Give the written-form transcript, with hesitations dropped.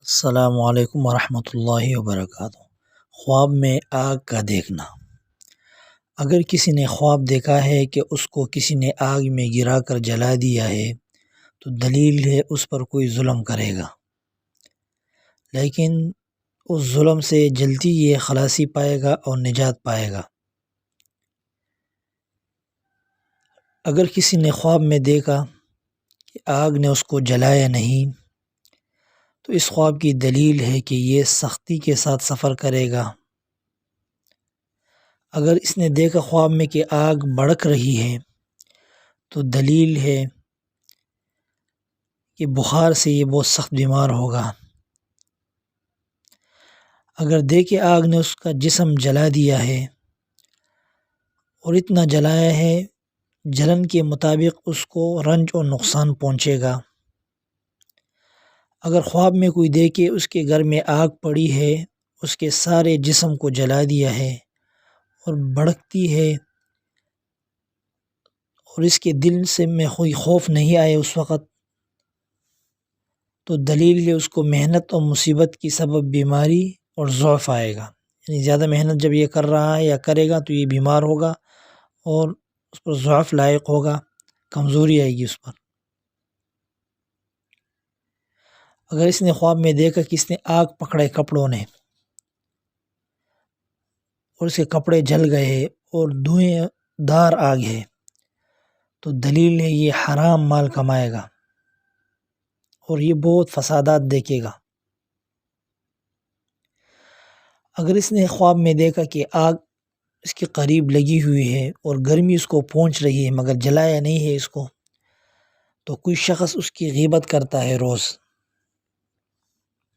السلام علیکم ورحمۃ اللہ وبرکاتہ۔ خواب میں آگ کا دیکھنا۔ اگر کسی نے خواب دیکھا ہے کہ اس کو کسی نے آگ میں گرا کر جلا دیا ہے تو دلیل ہے اس پر کوئی ظلم کرے گا، لیکن اس ظلم سے جلدی یہ خلاصی پائے گا اور نجات پائے گا۔ اگر کسی نے خواب میں دیکھا کہ آگ نے اس کو جلایا نہیں تو اس خواب کی دلیل ہے کہ یہ سختی کے ساتھ سفر کرے گا۔ اگر اس نے دیکھا خواب میں کہ آگ بھڑک رہی ہے تو دلیل ہے کہ بخار سے یہ بہت سخت بیمار ہوگا۔ اگر دیکھے آگ نے اس کا جسم جلا دیا ہے اور اتنا جلایا ہے جلن کے مطابق اس کو رنج اور نقصان پہنچے گا۔ اگر خواب میں کوئی دیکھے اس کے گھر میں آگ پڑی ہے، اس کے سارے جسم کو جلا دیا ہے اور بھڑکتی ہے اور اس کے دل سے میں کوئی خوف نہیں آئے اس وقت، تو دلیل ہے اس کو محنت اور مصیبت کی سبب بیماری اور ضعف آئے گا۔ یعنی زیادہ محنت جب یہ کر رہا ہے یا کرے گا تو یہ بیمار ہوگا اور اس پر ضعف لائق ہوگا، کمزوری آئے گی اس پر۔ اگر اس نے خواب میں دیکھا کہ اس نے آگ پکڑے کپڑوں نے اور اس کے کپڑے جل گئے اور دھوئیں دار آگ ہے تو دلیل ہے یہ حرام مال کمائے گا اور یہ بہت فسادات دیکھے گا۔ اگر اس نے خواب میں دیکھا کہ آگ اس کے قریب لگی ہوئی ہے اور گرمی اس کو پہنچ رہی ہے مگر جلایا نہیں ہے اس کو، تو کوئی شخص اس کی غیبت کرتا ہے روز،